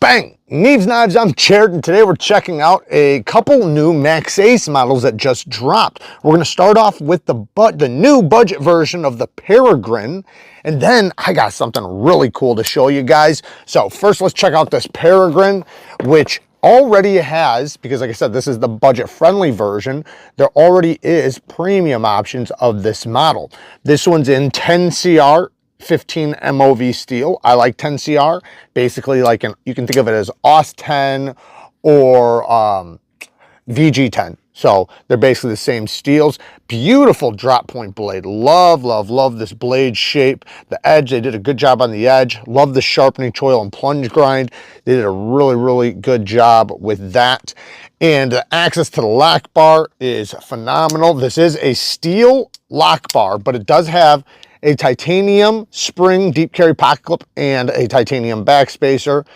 Bang! Neeves Knives, I'm Jared, and today we're checking out a couple new Maxace models that just dropped. We're going to start off with the new budget version of the Peregrine, and then I got something really cool to show you guys. So first, let's check out this Peregrine, which already has, because like I said, this is the budget-friendly version, there already is premium options of this model. This one's in 10CR, 15 MOV steel. I like 10CR, basically like you can think of it as AUS 10 or VG 10. So they're basically the same steels. Beautiful drop point blade. Love, love, love this blade shape. The edge, they did a good job on the edge. Love the sharpening choil and plunge grind. They did a really, really good job with that. And the access to the lock bar is phenomenal. This is a steel lock bar, but it does have a titanium spring deep carry pocket clip and a titanium backspacer.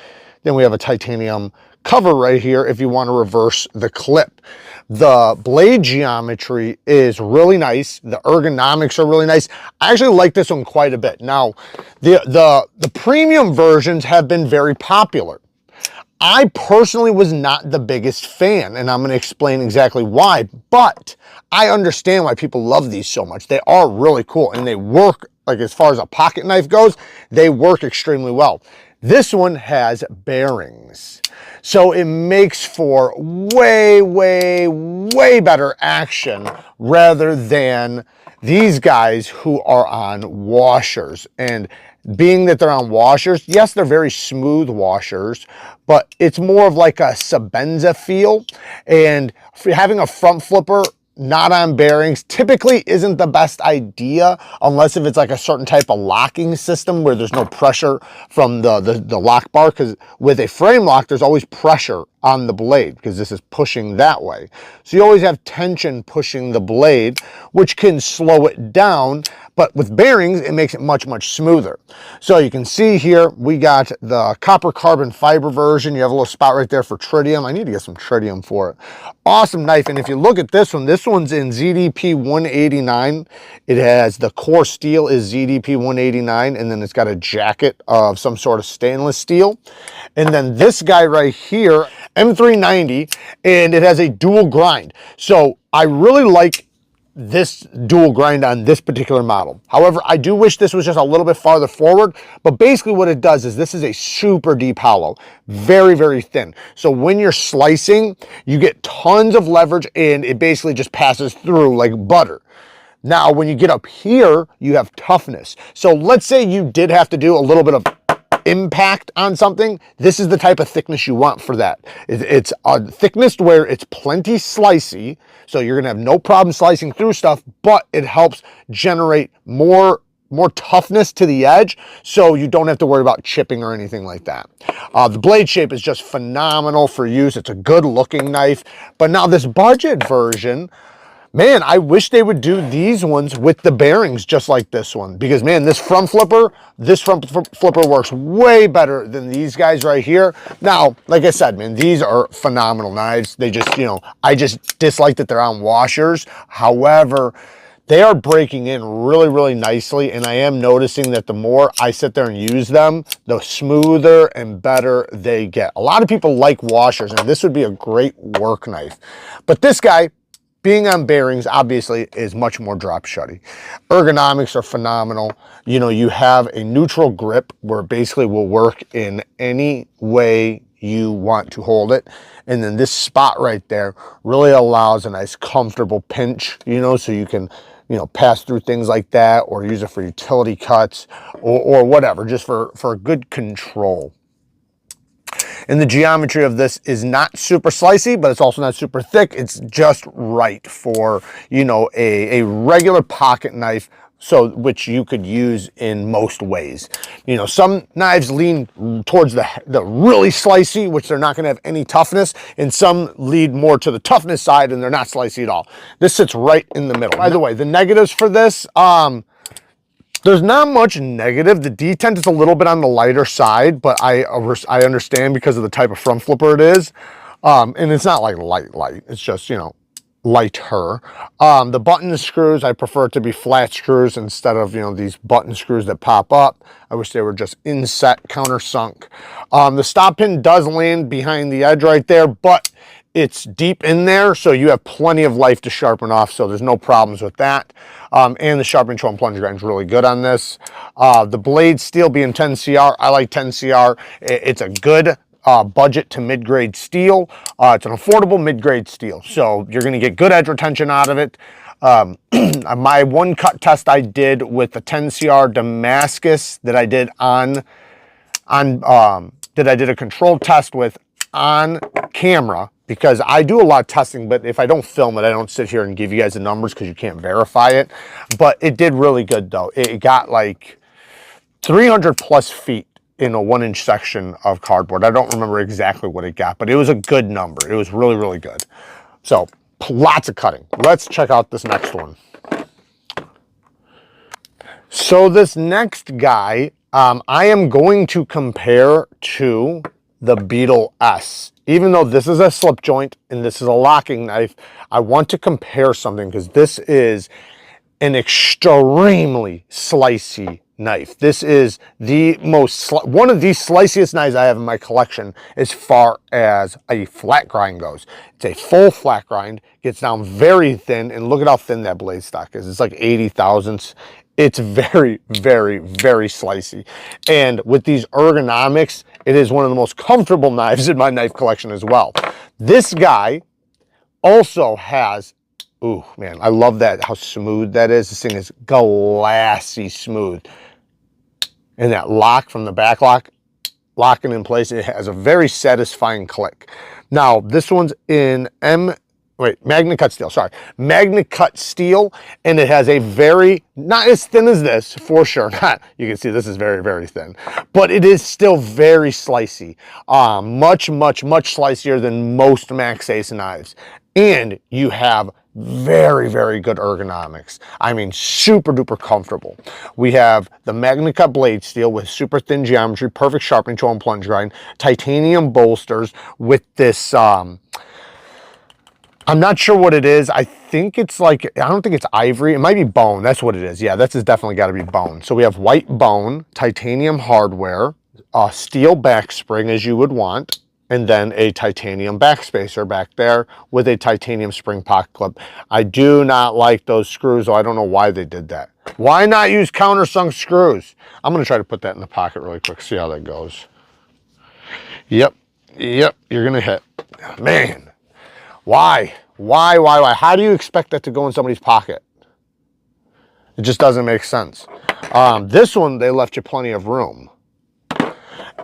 Then we have a titanium cover right here if you want to reverse the clip. The blade geometry is really nice. The ergonomics are really nice. I actually like this one quite a bit. Now, the premium versions have been very popular. I personally was not the biggest fan, and I'm going to explain exactly why, but I understand why people love these so much. They are really cool, and they work, like as far as a pocket knife goes, they work extremely well. This one has bearings, so it makes for way, way, way better action rather than these guys who are on washers. And being that they're on washers, yes, they're very smooth washers, but it's more of like a Sabenza feel. And having a front flipper not on bearings typically isn't the best idea unless if it's like a certain type of locking system where there's no pressure from the lock bar, because with a frame lock there's always pressure on the blade because this is pushing that way. So you always have tension pushing the blade, which can slow it down, but with bearings it makes it much, much smoother. So you can see here we got the copper carbon fiber version. You have a little spot right there for tritium. I need to get some tritium for it. Awesome knife. And if you look at this one's in ZDP 189. It has the core steel is ZDP 189, and then it's got a jacket of some sort of stainless steel. And then this guy right here, M390, and it has a dual grind. So I really like this dual grind on this particular model. However, I do wish this was just a little bit farther forward, but basically what it does is this is a super deep hollow, very, very thin. So when you're slicing, you get tons of leverage and it basically just passes through like butter. Now, when you get up here, you have toughness. So let's say you did have to do a little bit of impact on something. This is the type of thickness you want for that. It's a thickness where it's plenty slicey, so you're gonna have no problem slicing through stuff, but it helps generate more toughness to the edge, so you don't have to worry about chipping or anything like that. The blade shape is just phenomenal for use. It's a good looking knife. But now this budget version, man, I wish they would do these ones with the bearings just like this one, because man, this front flipper works way better than these guys right here. Now, like I said, man, these are phenomenal knives. They just, I just dislike that they're on washers. However, they are breaking in really, really nicely, and I am noticing that the more I sit there and use them, the smoother and better they get. A lot of people like washers, and this would be a great work knife. But this guy, being on bearings, obviously, is much more drop shutty. Ergonomics are phenomenal. You have a neutral grip where it basically will work in any way you want to hold it. And then this spot right there really allows a nice comfortable pinch, so you can, pass through things like that or use it for utility cuts or whatever, just for good control. And the geometry of this is not super slicey, but it's also not super thick. It's just right for, a regular pocket knife, so which you could use in most ways. Some knives lean towards the really slicey, which they're not going to have any toughness, and some lead more to the toughness side and they're not slicey at all. This sits right in the middle. By the way, the negatives for this, there's not much negative. The detent is a little bit on the lighter side, but I understand because of the type of front flipper it is. And it's not like light. It's just, lighter. The button screws, I prefer it to be flat screws instead of, you know, these button screws that pop up. I wish they were just inset, countersunk. The stop pin does land behind the edge right there, but it's deep in there, so you have plenty of life to sharpen off, so there's no problems with that. And the sharpening tool and plunger grind is really good on this. The blade steel being 10CR, I like 10CR. It's a good budget to mid-grade steel. It's an affordable mid-grade steel, so you're going to get good edge retention out of it. My one cut test I did with the 10CR Damascus that I did that I did a controlled test with on camera, because I do a lot of testing, but if I don't film it, I don't sit here and give you guys the numbers because you can't verify it. But it did really good though. It got like 300 plus feet in a 1-inch section of cardboard. I don't remember exactly what it got, but it was a good number. It was really, really good. So lots of cutting. Let's check out this next one. So this next guy, I am going to compare to the Beetle S. Even though this is a slip joint and this is a locking knife, I want to compare something because this is an extremely slicey knife. This is the most, one of the sliciest knives I have in my collection as far as a flat grind goes. It's a full flat grind, gets down very thin, and look at how thin that blade stock is. It's like 80 thousandths. It's very, very, very slicey. And with these ergonomics, it is one of the most comfortable knives in my knife collection as well. This guy also has, ooh, man, I love that, how smooth that is. This thing is glassy smooth. And that lock from the back lock, locking in place, it has a very satisfying click. Now, this one's in MAGNACUT steel, sorry. MAGNACUT steel, and it has a very, not as thin as this, for sure not. You can see this is very, very thin. But it is still very slicey. Much, much, much slicier than most Maxace knives. And you have very, very good ergonomics. I mean, super duper comfortable. We have the MAGNACUT blade steel with super thin geometry, perfect sharpening tool and plunge grind, titanium bolsters with this, I'm not sure what it is. I think it's like, I don't think it's ivory. It might be bone. That's what it is. Yeah, that's definitely got to be bone. So we have white bone, titanium hardware, steel back spring as you would want, and then a titanium backspacer back there with a titanium spring pocket clip. I do not like those screws, so I don't know why they did that. Why not use countersunk screws? I'm going to try to put that in the pocket really quick, see how that goes. Yep, you're going to hit. Man, why? Why? How do you expect that to go in somebody's pocket? It just doesn't make sense. This one, they left you plenty of room.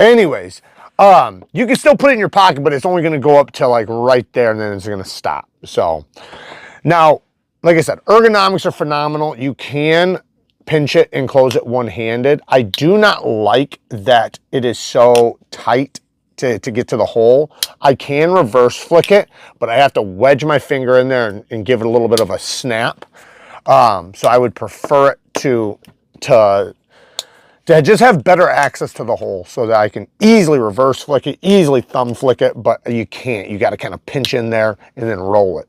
Anyways, you can still put it in your pocket, but it's only going to go up to like right there, and then it's going to stop. So now, like I said, ergonomics are phenomenal. You can pinch it and close it one-handed. I do not like that it is so tight to get to the hole. I can reverse flick it, but I have to wedge my finger in there and give it a little bit of a snap. So I would prefer it to just have better access to the hole so that I can easily reverse flick it, easily thumb flick it, but you can't. You got to kind of pinch in there and then roll it.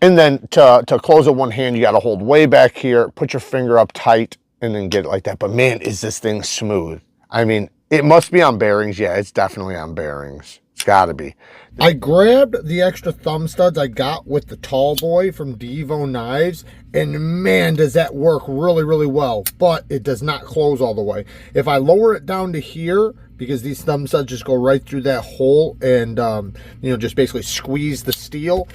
And then to close it one hand, you got to hold way back here, put your finger up tight, and then get it like that. But man, is this thing smooth. I mean, it must be on bearings. Yeah, it's definitely on bearings. It's got to be. I grabbed the extra thumb studs I got with the tall boy from Devo Knives, and man, does that work really, really well, but it does not close all the way. If I lower it down to here, because these thumb studs just go right through that hole and, you know, just basically squeeze the steel.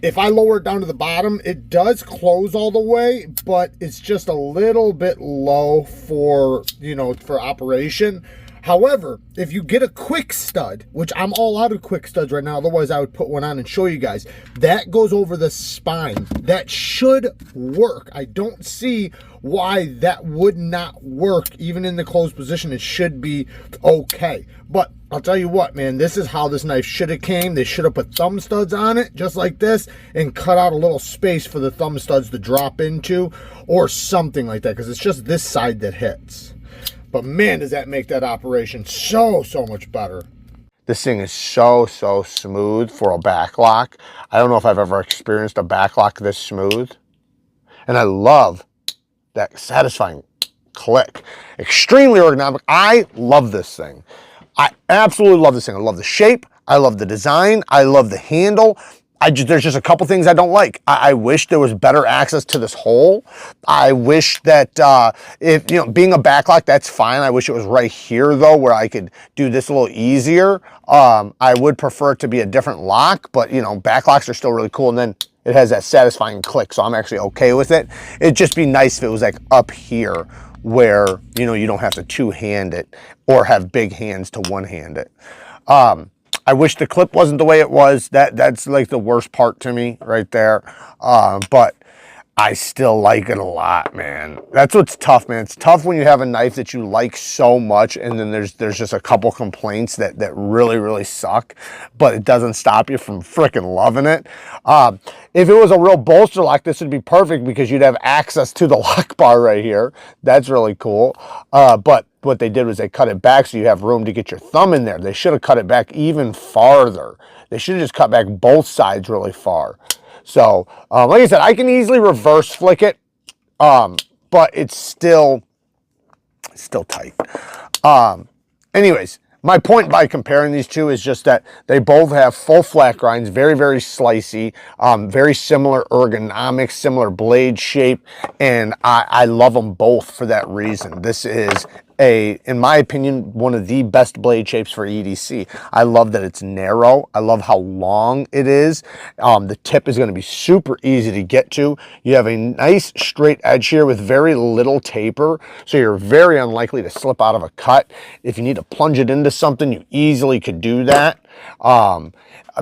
If I lower it down to the bottom, it does close all the way, but it's just a little bit low for, you know, for operation. However, if you get a quick stud, which I'm all out of quick studs right now, otherwise I would put one on and show you guys, that goes over the spine. That should work. I don't see why that would not work. Even in the closed position, it should be okay. But I'll tell you what, man, this is how this knife should have came. They should have put thumb studs on it, just like this, and cut out a little space for the thumb studs to drop into, or something like that, because it's just this side that hits. But man, does that make that operation so much better. This thing is so smooth for a back lock. I don't know if I've ever experienced a back lock this smooth. And I love that satisfying click. Extremely ergonomic. I love this thing. I absolutely love this thing. I love the shape. I love the design. I love the handle. There's just a couple things I don't like. I wish there was better access to this hole. I wish that, if, you know, being a backlock, that's fine. I wish it was right here though, where I could do this a little easier. I would prefer it to be a different lock, but you know, backlocks are still really cool. And then it has that satisfying click, so I'm actually okay with it. It'd just be nice if it was like up here where, you know, you don't have to two-hand it or have big hands to one-hand it. I wish the clip wasn't the way it was. That's like the worst part to me right there. But I still like it a lot, man. That's what's tough, man. It's tough when you have a knife that you like so much and then there's just a couple complaints that really suck, but it doesn't stop you from freaking loving it. If it was a real bolster lock, this would be perfect because you'd have access to the lock bar right here. That's really cool. But what they did was they cut it back so you have room to get your thumb in there. They should have cut it back even farther. They should have just cut back both sides really far. So, like I said, I can easily reverse flick it, but it's still tight. Anyways, my point by comparing these two is just that they both have full flat grinds, very slicey, very similar ergonomics, similar blade shape, and I love them both for that reason. This is in my opinion, one of the best blade shapes for EDC. I love that it's narrow. I love how long it is. The tip is going to be super easy to get to. You have a nice straight edge here with very little taper, so you're very unlikely to slip out of a cut. If you need to plunge it into something, you easily could do that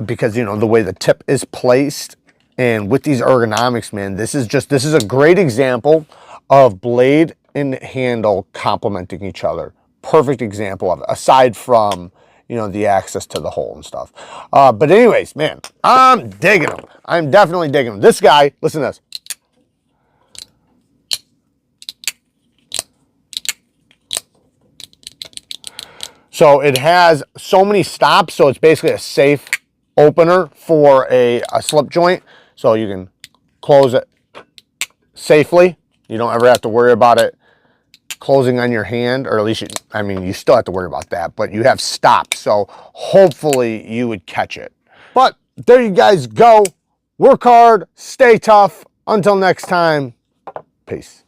because, you know, the way the tip is placed. And with these ergonomics, man, this is a great example of blade and handle complementing each other. Perfect example of it, aside from, you know, the access to the hole and stuff. But anyways, man, I'm digging them. I'm definitely digging them. This guy, listen to this. So it has so many stops, so it's basically a safe opener for a slip joint. So you can close it safely. You don't ever have to worry about it closing on your hand, or at least you still have to worry about that, but you have stops, so hopefully you would catch it. But there you guys go. Work hard, stay tough. Until next time, peace.